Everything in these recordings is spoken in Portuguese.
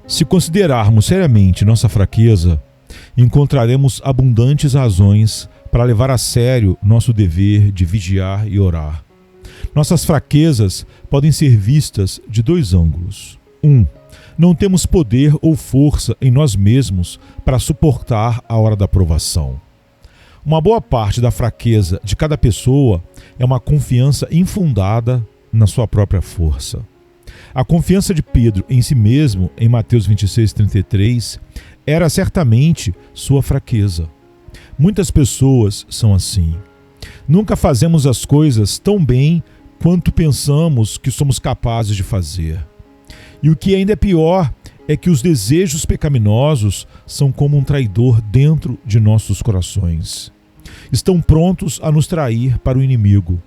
Se considerarmos seriamente nossa fraqueza, encontraremos abundantes razões para levar a sério nosso dever de vigiar e orar. Nossas fraquezas podem ser vistas de dois ângulos. 1. Não temos poder ou força em nós mesmos para suportar a hora da provação. Uma boa parte da fraqueza de cada pessoa é uma confiança infundada na sua própria força. A confiança de Pedro em si mesmo, em Mateus 26:33, era certamente sua fraqueza. Muitas pessoas são assim. Nunca fazemos as coisas tão bem quanto pensamos que somos capazes de fazer. E o que ainda é pior é que os desejos pecaminosos são como um traidor dentro de nossos corações. Estão prontos a nos trair para o inimigo.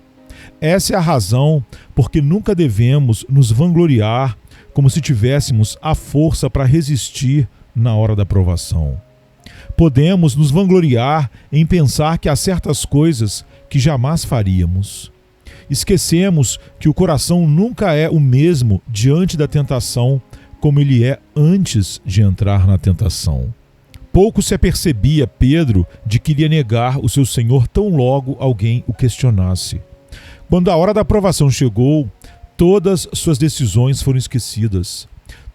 Essa é a razão porque nunca devemos nos vangloriar como se tivéssemos a força para resistir na hora da provação. Podemos nos vangloriar em pensar que há certas coisas que jamais faríamos. Esquecemos que o coração nunca é o mesmo diante da tentação como ele é antes de entrar na tentação. Pouco se apercebia Pedro de que iria negar o seu Senhor tão logo alguém o questionasse. Quando a hora da provação chegou, todas suas decisões foram esquecidas.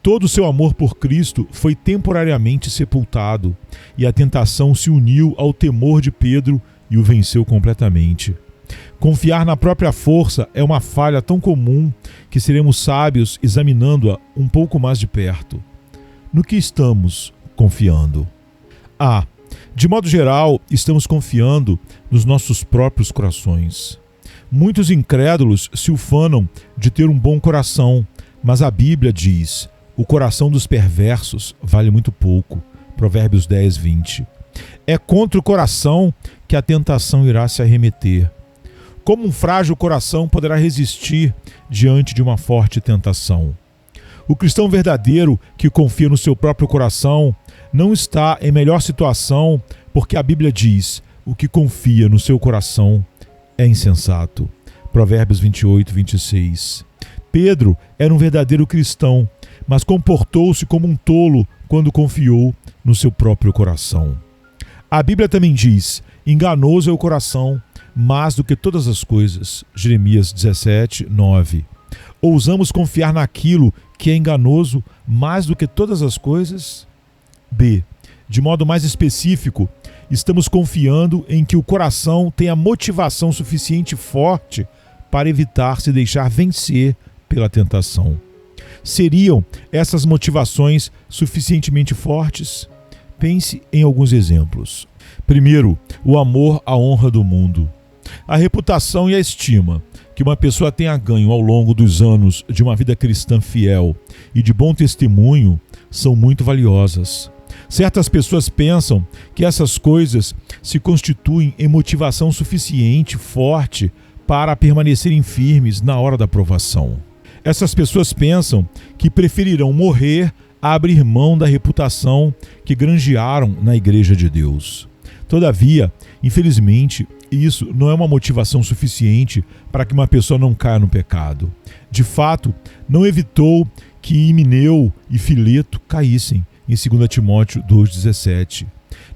Todo o seu amor por Cristo foi temporariamente sepultado, e a tentação se uniu ao temor de Pedro e o venceu completamente. Confiar na própria força é uma falha tão comum que seremos sábios examinando-a um pouco mais de perto. No que estamos confiando? De modo geral, estamos confiando nos nossos próprios corações. Muitos incrédulos se ufanam de ter um bom coração, mas a Bíblia diz: o coração dos perversos vale muito pouco. Provérbios 10:20. É contra o coração que a tentação irá se arremeter. Como um frágil coração poderá resistir diante de uma forte tentação? O cristão verdadeiro que confia no seu próprio coração não está em melhor situação, porque a Bíblia diz: o que confia no seu coração é insensato. Provérbios 28:26. Pedro era um verdadeiro cristão, mas comportou-se como um tolo quando confiou no seu próprio coração. A Bíblia também diz: enganoso é o coração, mais do que todas as coisas. Jeremias 17:9. Ousamos confiar naquilo que é enganoso mais do que todas as coisas? De modo mais específico, estamos confiando em que o coração tem a motivação suficiente forte para evitar se deixar vencer pela tentação. Seriam essas motivações suficientemente fortes? Pense em alguns exemplos. Primeiro, o amor à honra do mundo. A reputação e a estima que uma pessoa tenha ganho ao longo dos anos de uma vida cristã fiel e de bom testemunho são muito valiosas. Certas pessoas pensam que essas coisas se constituem em motivação suficiente, forte, para permanecerem firmes na hora da provação. Essas pessoas pensam que preferirão morrer a abrir mão da reputação que granjearam na Igreja de Deus. Todavia, infelizmente, isso não é uma motivação suficiente para que uma pessoa não caia no pecado. De fato, não evitou que Himeneu e Fileto caíssem, em 2 Timóteo 2,17.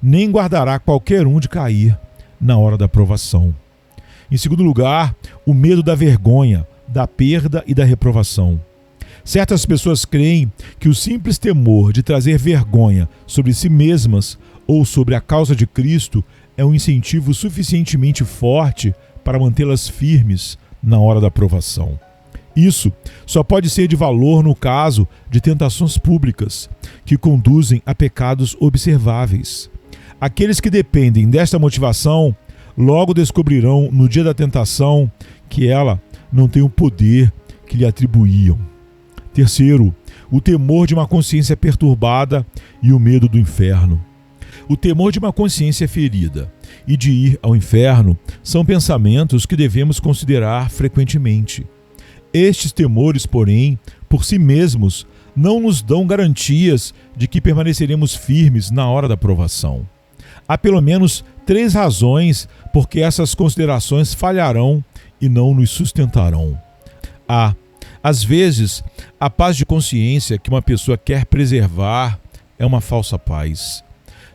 Nem guardará qualquer um de cair na hora da provação. Em segundo lugar, o medo da vergonha, da perda e da reprovação. Certas pessoas creem que o simples temor de trazer vergonha sobre si mesmas ou sobre a causa de Cristo é um incentivo suficientemente forte para mantê-las firmes na hora da provação. Isso só pode ser de valor no caso de tentações públicas, que conduzem a pecados observáveis. Aqueles que dependem desta motivação logo descobrirão no dia da tentação que ela não tem o poder que lhe atribuíam. Terceiro, o temor de uma consciência perturbada e o medo do inferno. O temor de uma consciência ferida e de ir ao inferno são pensamentos que devemos considerar frequentemente. Estes temores, porém, por si mesmos, não nos dão garantias de que permaneceremos firmes na hora da provação. Há pelo menos 3 razões por que essas considerações falharão e não nos sustentarão. A Às vezes, a paz de consciência que uma pessoa quer preservar é uma falsa paz.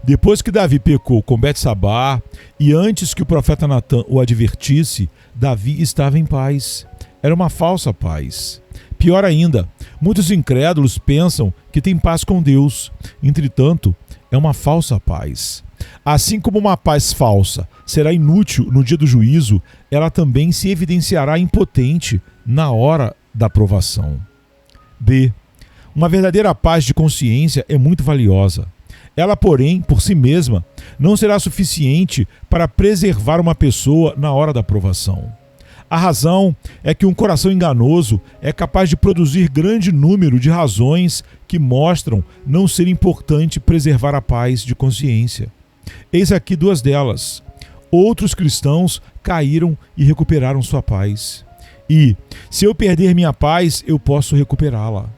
Depois que Davi pecou com Betsabá e antes que o profeta Natã o advertisse, Davi estava em paz. Era uma falsa paz. Pior ainda, muitos incrédulos pensam que têm paz com Deus. Entretanto, é uma falsa paz. Assim como uma paz falsa será inútil no dia do juízo, ela também se evidenciará impotente na hora da provação. B. Uma verdadeira paz de consciência é muito valiosa. Ela, porém, por si mesma, não será suficiente para preservar uma pessoa na hora da provação. A razão é que um coração enganoso é capaz de produzir grande número de razões que mostram não ser importante preservar a paz de consciência. Eis aqui duas delas. Outros cristãos caíram e recuperaram sua paz. E, se eu perder minha paz, eu posso recuperá-la.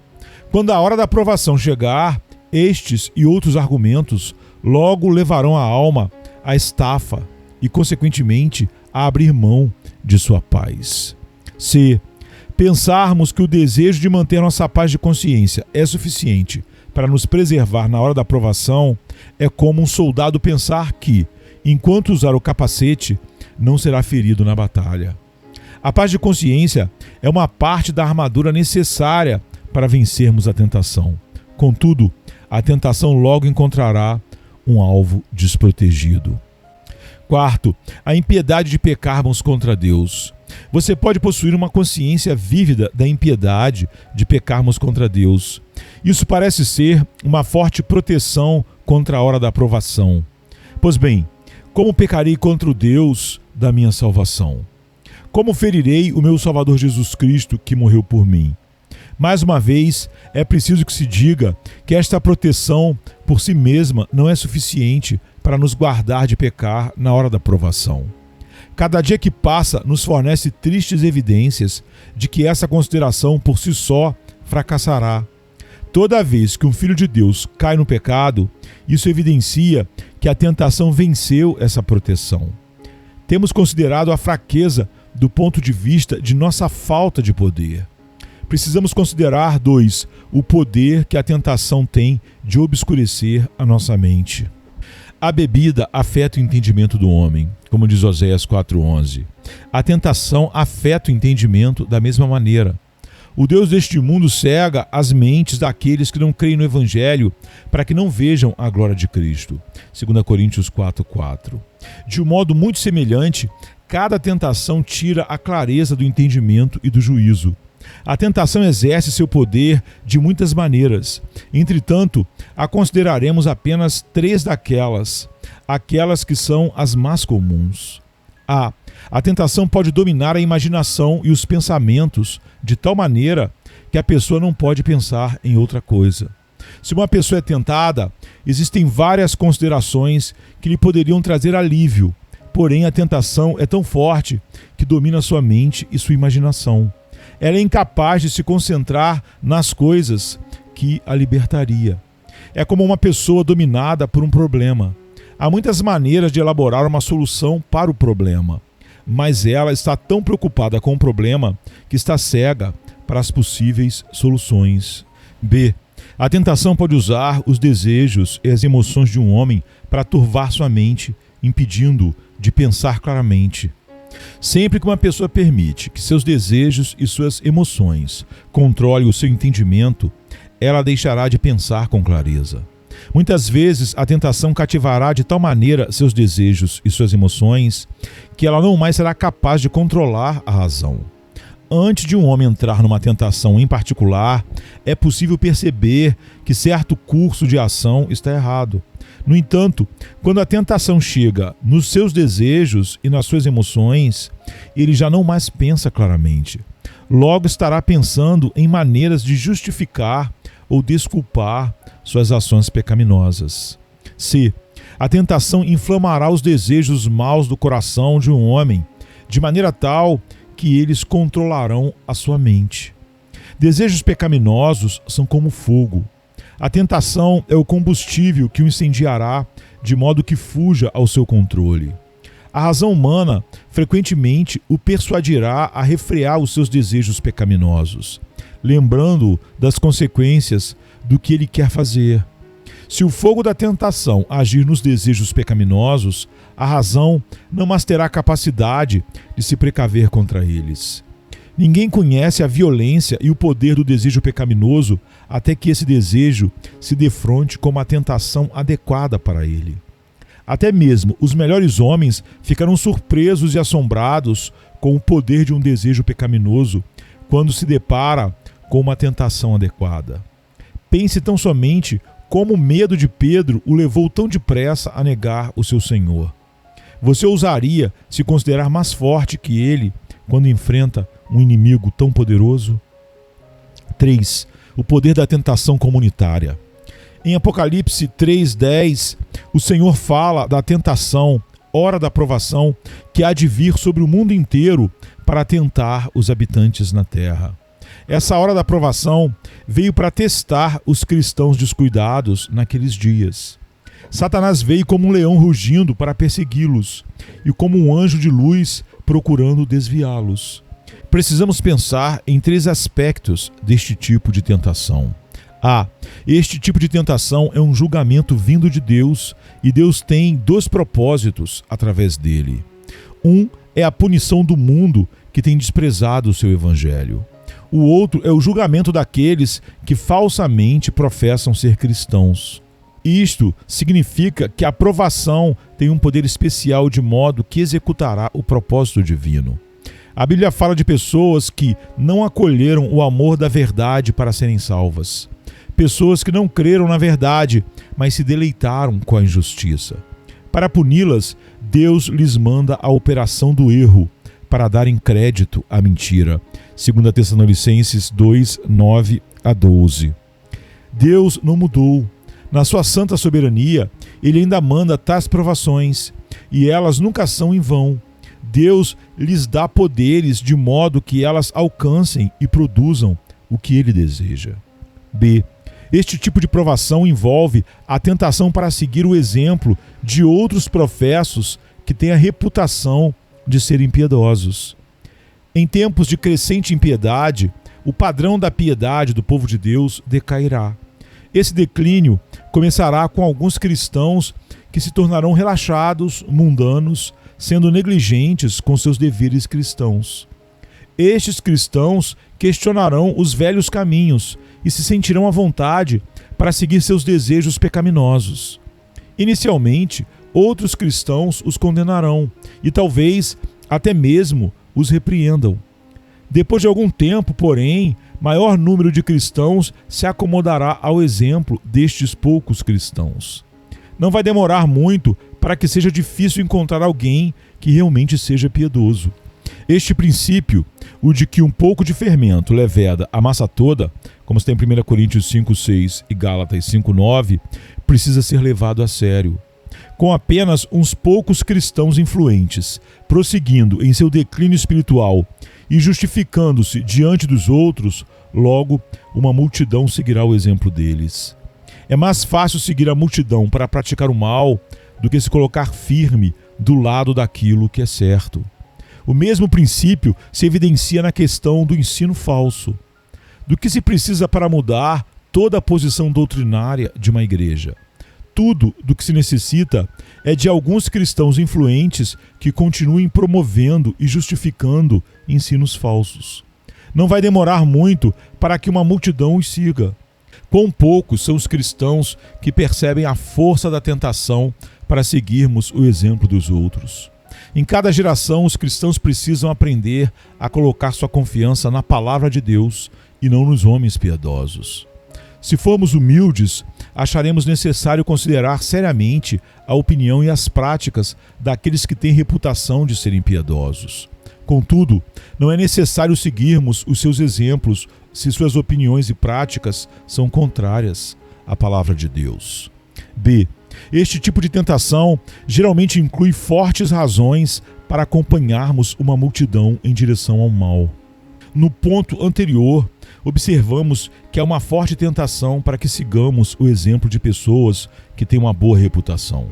Quando a hora da provação chegar, estes e outros argumentos logo levarão a alma à estafa e, consequentemente, a abrir mão de sua paz. Se pensarmos que o desejo de manter nossa paz de consciência é suficiente para nos preservar na hora da provação, é como um soldado pensar que, enquanto usar o capacete, não será ferido na batalha. A paz de consciência é uma parte da armadura necessária para vencermos a tentação. Contudo, a tentação logo encontrará um alvo desprotegido. Quarto, a impiedade de pecarmos contra Deus. Você pode possuir uma consciência vívida da impiedade de pecarmos contra Deus. Isso parece ser uma forte proteção contra a hora da provação. Pois bem, como pecarei contra o Deus da minha salvação? Como ferirei o meu Salvador Jesus Cristo que morreu por mim? Mais uma vez, é preciso que se diga que esta proteção por si mesma não é suficiente para nos guardar de pecar na hora da provação. Cada dia que passa nos fornece tristes evidências de que essa consideração por si só fracassará. Toda vez que um filho de Deus cai no pecado, isso evidencia que a tentação venceu essa proteção. Temos considerado a fraqueza do ponto de vista de nossa falta de poder. Precisamos considerar, 2, o poder que a tentação tem de obscurecer a nossa mente. A bebida afeta o entendimento do homem, como diz Oséias 4:11. A tentação afeta o entendimento da mesma maneira. O Deus deste mundo cega as mentes daqueles que não creem no Evangelho para que não vejam a glória de Cristo. 2 Coríntios 4:4. De um modo muito semelhante, cada tentação tira a clareza do entendimento e do juízo. A tentação exerce seu poder de muitas maneiras. Entretanto, a consideraremos apenas 3 daquelas, aquelas que são as mais comuns. A tentação pode dominar a imaginação e os pensamentos de tal maneira que a pessoa não pode pensar em outra coisa. Se uma pessoa é tentada, existem várias considerações que lhe poderiam trazer alívio, porém a tentação é tão forte que domina sua mente e sua imaginação. Ela é incapaz de se concentrar nas coisas que a libertaria. É como uma pessoa dominada por um problema. Há muitas maneiras de elaborar uma solução para o problema, mas ela está tão preocupada com o problema que está cega para as possíveis soluções. B. A tentação pode usar os desejos e as emoções de um homem para turvar sua mente, impedindo-o de pensar claramente. Sempre que uma pessoa permite que seus desejos e suas emoções controlem o seu entendimento, ela deixará de pensar com clareza. Muitas vezes a tentação cativará de tal maneira seus desejos e suas emoções que ela não mais será capaz de controlar a razão. Antes de um homem entrar numa tentação em particular, é possível perceber que certo curso de ação está errado. No entanto, quando a tentação chega nos seus desejos e nas suas emoções, ele já não mais pensa claramente. Logo estará pensando em maneiras de justificar ou desculpar suas ações pecaminosas. C. A tentação inflamará os desejos maus do coração de um homem, de maneira tal que eles controlarão a sua mente. Desejos pecaminosos são como fogo. A tentação é o combustível que o incendiará, de modo que fuja ao seu controle. A razão humana frequentemente o persuadirá a refrear os seus desejos pecaminosos. lembrando das consequências do que ele quer fazer. Se o fogo da tentação agir nos desejos pecaminosos, a razão não mais terá capacidade de se precaver contra eles. Ninguém conhece a violência e o poder do desejo pecaminoso até que esse desejo se defronte com uma tentação adequada para ele. Até mesmo os melhores homens ficarão surpresos e assombrados com o poder de um desejo pecaminoso quando se depara com uma tentação adequada. Pense tão somente como o medo de Pedro o levou tão depressa a negar o seu Senhor. Você ousaria se considerar mais forte que ele quando enfrenta um inimigo tão poderoso? 3. O poder da tentação comunitária. Em Apocalipse 3:10, o Senhor fala da tentação, hora da provação, que há de vir sobre o mundo inteiro para tentar os habitantes na terra. Essa hora da provação veio para testar os cristãos descuidados naqueles dias. Satanás veio como um leão rugindo para persegui-los e como um anjo de luz procurando desviá-los. Precisamos pensar em 3 aspectos deste tipo de tentação. Este tipo de tentação é um julgamento vindo de Deus e Deus tem 2 propósitos através dele. É a punição do mundo que tem desprezado o seu evangelho. O outro é o julgamento daqueles que falsamente professam ser cristãos. Isto significa que a provação tem um poder especial de modo que executará o propósito divino. A Bíblia fala de pessoas que não acolheram o amor da verdade para serem salvas. Pessoas que não creram na verdade, mas se deleitaram com a injustiça. Para puni-las, Deus lhes manda a operação do erro, para darem crédito à mentira. 2 Tessalonicenses 2:9-12. Deus não mudou. Na sua santa soberania, Ele ainda manda tais provações, e elas nunca são em vão. Deus lhes dá poderes de modo que elas alcancem e produzam o que Ele deseja. Este tipo de provação envolve a tentação para seguir o exemplo de outros professos que têm a reputação de serem piedosos. Em tempos de crescente impiedade, o padrão da piedade do povo de Deus decairá. Esse declínio começará com alguns cristãos que se tornarão relaxados, mundanos, sendo negligentes com seus deveres cristãos. Estes cristãos questionarão os velhos caminhos e se sentirão à vontade para seguir seus desejos pecaminosos. Inicialmente, outros cristãos os condenarão e talvez até mesmo os repreendam. Depois de algum tempo, porém, maior número de cristãos se acomodará ao exemplo destes poucos cristãos. Não vai demorar muito para que seja difícil encontrar alguém que realmente seja piedoso. Este princípio, o de que um pouco de fermento leveda a massa toda, como está em 1 Coríntios 5:6 e Gálatas 5:9, precisa ser levado a sério. Com apenas uns poucos cristãos influentes, prosseguindo em seu declínio espiritual e justificando-se diante dos outros, logo uma multidão seguirá o exemplo deles. É mais fácil seguir a multidão para praticar o mal do que se colocar firme do lado daquilo que é certo. O mesmo princípio se evidencia na questão do ensino falso. Do que se precisa para mudar toda a posição doutrinária de uma igreja? Tudo do que se necessita é de alguns cristãos influentes que continuem promovendo e justificando ensinos falsos. Não vai demorar muito para que uma multidão os siga. Quão poucos são os cristãos que percebem a força da tentação para seguirmos o exemplo dos outros. Em cada geração, os cristãos precisam aprender a colocar sua confiança na palavra de Deus e não nos homens piedosos. Se formos humildes, acharemos necessário considerar seriamente a opinião e as práticas daqueles que têm reputação de serem piedosos. Contudo, não é necessário seguirmos os seus exemplos se suas opiniões e práticas são contrárias à palavra de Deus. Este tipo de tentação geralmente inclui fortes razões para acompanharmos uma multidão em direção ao mal. No ponto anterior, observamos que há uma forte tentação para que sigamos o exemplo de pessoas que têm uma boa reputação.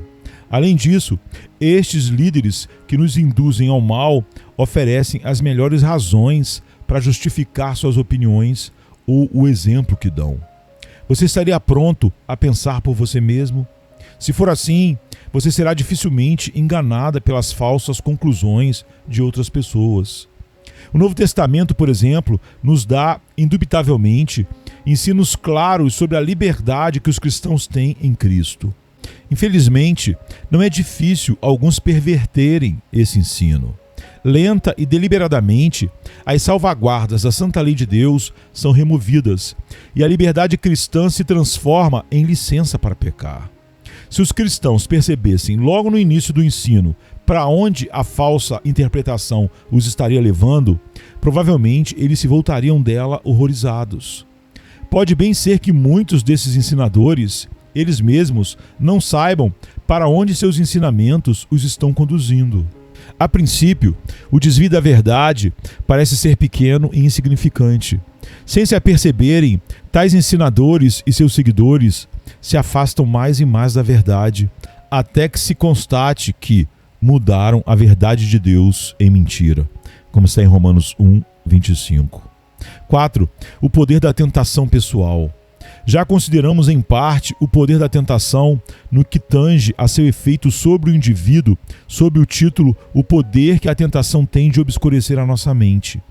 Além disso, estes líderes que nos induzem ao mal oferecem as melhores razões para justificar suas opiniões ou o exemplo que dão? Você estaria pronto a pensar por você mesmo? Se for assim, você será dificilmente enganada pelas falsas conclusões de outras pessoas. O Novo Testamento, por exemplo, nos dá, indubitavelmente, ensinos claros sobre a liberdade que os cristãos têm em Cristo. Infelizmente, não é difícil alguns perverterem esse ensino. Lenta e deliberadamente, as salvaguardas da santa lei de Deus são removidas e a liberdade cristã se transforma em licença para pecar. Se os cristãos percebessem logo no início do ensino para onde a falsa interpretação os estaria levando, provavelmente eles se voltariam dela horrorizados. Pode bem ser que muitos desses ensinadores, eles mesmos, não saibam para onde seus ensinamentos os estão conduzindo. A princípio, o desvio da verdade parece ser pequeno e insignificante. Sem se aperceberem, tais ensinadores e seus seguidores se afastam mais e mais da verdade, até que se constate que mudaram a verdade de Deus em mentira, como está em Romanos 1, 25. 4. O poder da tentação pessoal. Já consideramos em parte o poder da tentação no que tange a seu efeito sobre o indivíduo, sob o título O poder que a tentação tem de obscurecer a nossa mente.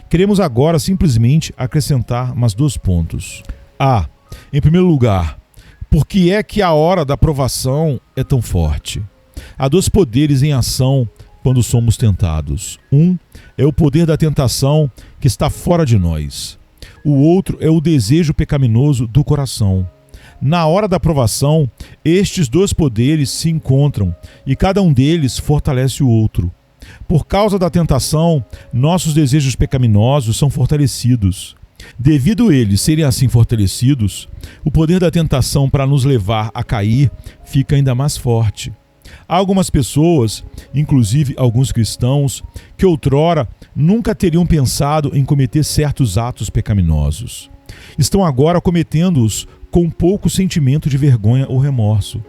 Queremos agora simplesmente acrescentar mais 2 pontos. A. Em primeiro lugar, por que é que a hora da provação é tão forte? Há 2 poderes em ação quando somos tentados. Um é o poder da tentação que está fora de nós. O outro é o desejo pecaminoso do coração. Na hora da provação, estes 2 poderes se encontram e cada um deles fortalece o outro. Por causa da tentação, nossos desejos pecaminosos são fortalecidos. Devido a eles serem assim fortalecidos, o poder da tentação para nos levar a cair fica ainda mais forte. Há algumas pessoas, inclusive alguns cristãos, que outrora nunca teriam pensado em cometer certos atos pecaminosos. Estão agora cometendo-os com pouco sentimento de vergonha ou remorso.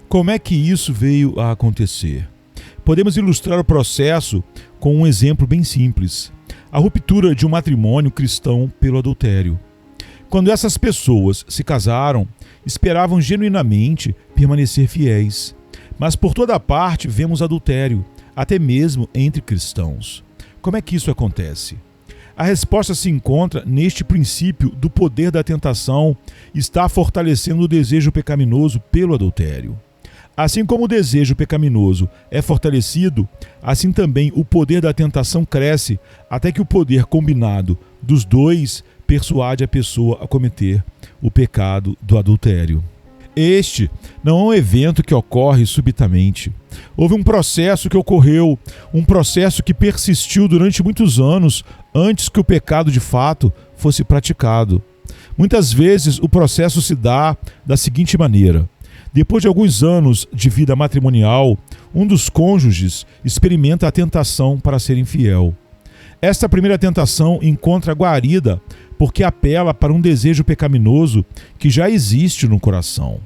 Como é que isso veio a acontecer? Podemos ilustrar o processo com um exemplo bem simples: a ruptura de um matrimônio cristão pelo adultério. Quando essas pessoas se casaram, esperavam genuinamente permanecer fiéis. Mas por toda parte vemos adultério, até mesmo entre cristãos. Como é que isso acontece? A resposta se encontra neste princípio do poder da tentação estar fortalecendo o desejo pecaminoso pelo adultério. Assim como o desejo pecaminoso é fortalecido, assim também o poder da tentação cresce até que o poder combinado dos 2 persuade a pessoa a cometer o pecado do adultério. Este não é um evento que ocorre subitamente. Houve um processo que ocorreu, um processo que persistiu durante muitos anos antes que o pecado de fato fosse praticado. Muitas vezes o processo se dá da seguinte maneira: depois de alguns anos de vida matrimonial, um dos cônjuges experimenta a tentação para ser infiel. Esta primeira tentação encontra guarida porque apela para um desejo pecaminoso que já existe no coração.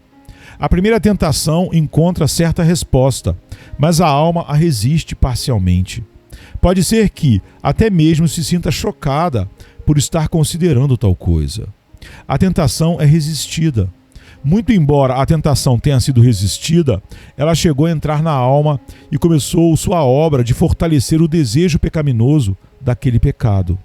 A primeira tentação encontra certa resposta, mas a alma a resiste parcialmente. Pode ser que até mesmo se sinta chocada por estar considerando tal coisa. A tentação é resistida. Muito embora a tentação tenha sido resistida, ela chegou a entrar na alma e começou sua obra de fortalecer o desejo pecaminoso daquele pecado.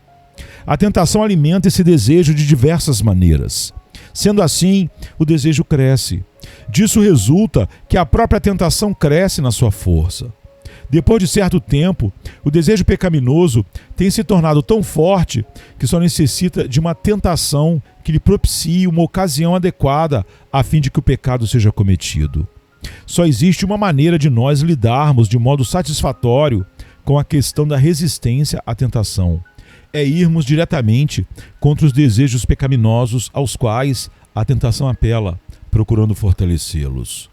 A tentação alimenta esse desejo de diversas maneiras. Sendo assim, o desejo cresce. Disso resulta que a própria tentação cresce na sua força. Depois de certo tempo, o desejo pecaminoso tem se tornado tão forte que só necessita de uma tentação que lhe propicie uma ocasião adequada a fim de que o pecado seja cometido. Só existe uma maneira de nós lidarmos de modo satisfatório com a questão da resistência à tentação. É irmos diretamente contra os desejos pecaminosos aos quais a tentação apela, procurando fortalecê-los.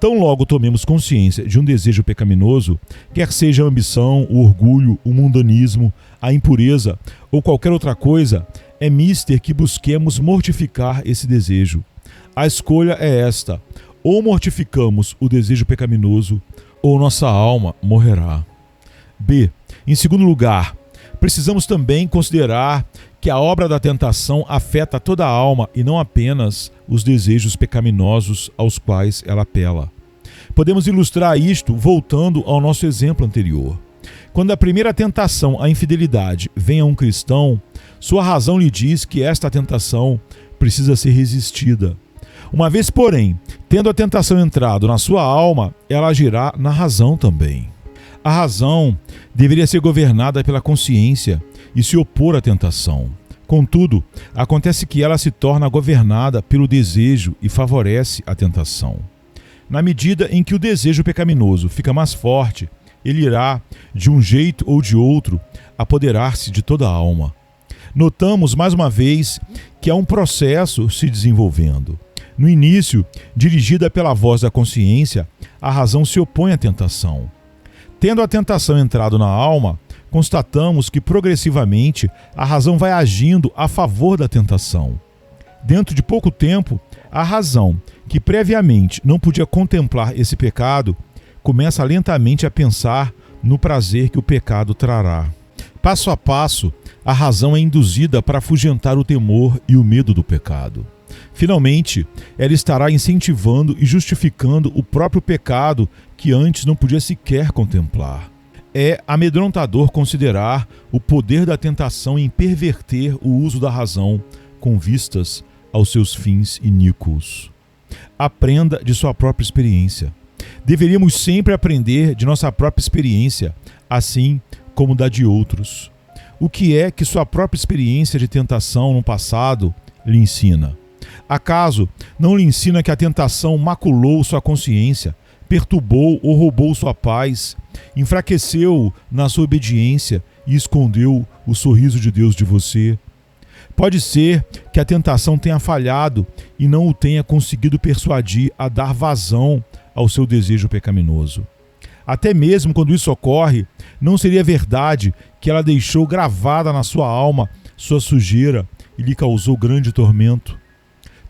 Tão logo tomemos consciência de um desejo pecaminoso, quer seja a ambição, o orgulho, o mundanismo, a impureza ou qualquer outra coisa, é mister que busquemos mortificar esse desejo. A escolha é esta: ou mortificamos o desejo pecaminoso, ou nossa alma morrerá. B. Em segundo lugar, precisamos também considerar que que a obra da tentação afeta toda a alma e não apenas os desejos pecaminosos aos quais ela apela. Podemos ilustrar isto voltando ao nosso exemplo anterior. Quando a primeira tentação, a infidelidade, vem a um cristão, sua razão lhe diz que esta tentação precisa ser resistida. Uma vez, porém, tendo a tentação entrado na sua alma, ela agirá na razão também. A razão deveria ser governada pela consciência e se opor à tentação. Contudo, acontece que ela se torna governada pelo desejo e favorece a tentação. Na medida em que o desejo pecaminoso fica mais forte, ele irá, de um jeito ou de outro, apoderar-se de toda a alma. Notamos, mais uma vez, que há um processo se desenvolvendo. No início, dirigida pela voz da consciência, a razão se opõe à tentação. Tendo a tentação entrado na alma, constatamos que progressivamente a razão vai agindo a favor da tentação. Dentro de pouco tempo, a razão, que previamente não podia contemplar esse pecado, começa lentamente a pensar no prazer que o pecado trará. Passo a passo, a razão é induzida para afugentar o temor e o medo do pecado. Finalmente, ela estará incentivando e justificando o próprio pecado que antes não podia sequer contemplar. É amedrontador considerar o poder da tentação em perverter o uso da razão com vistas aos seus fins iníquos. Aprenda de sua própria experiência. Deveríamos sempre aprender de nossa própria experiência, assim como da de outros. O que é que sua própria experiência de tentação no passado lhe ensina? Acaso não lhe ensina que a tentação maculou sua consciência, perturbou ou roubou sua paz, enfraqueceu na sua obediência e escondeu o sorriso de Deus de você? Pode ser que a tentação tenha falhado e não o tenha conseguido persuadir a dar vazão ao seu desejo pecaminoso. Até mesmo quando isso ocorre, não seria verdade que ela deixou gravada na sua alma sua sujeira e lhe causou grande tormento?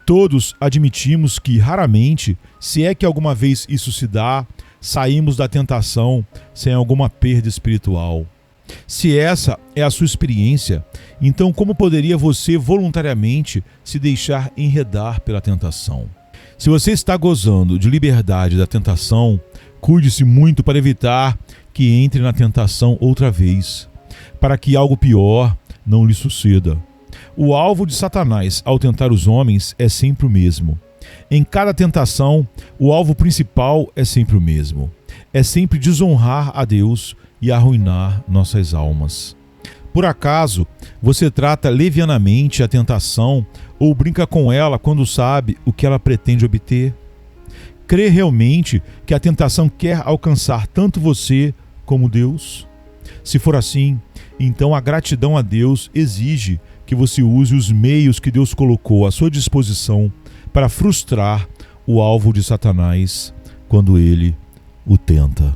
Todos admitimos que, raramente, se é que alguma vez isso se dá, saímos da tentação sem alguma perda espiritual. Se essa é a sua experiência, então como poderia você voluntariamente se deixar enredar pela tentação? Se você está gozando de liberdade da tentação, cuide-se muito para evitar que entre na tentação outra vez, para que algo pior não lhe suceda. O alvo de Satanás ao tentar os homens é sempre o mesmo. Em cada tentação, o alvo principal é sempre o mesmo. É sempre desonrar a Deus e arruinar nossas almas. Por acaso, você trata levianamente a tentação ou brinca com ela quando sabe o que ela pretende obter? Crê realmente que a tentação quer alcançar tanto você como Deus? Se for assim, então a gratidão a Deus exige que você use os meios que Deus colocou à sua disposição para frustrar o alvo de Satanás quando ele o tenta.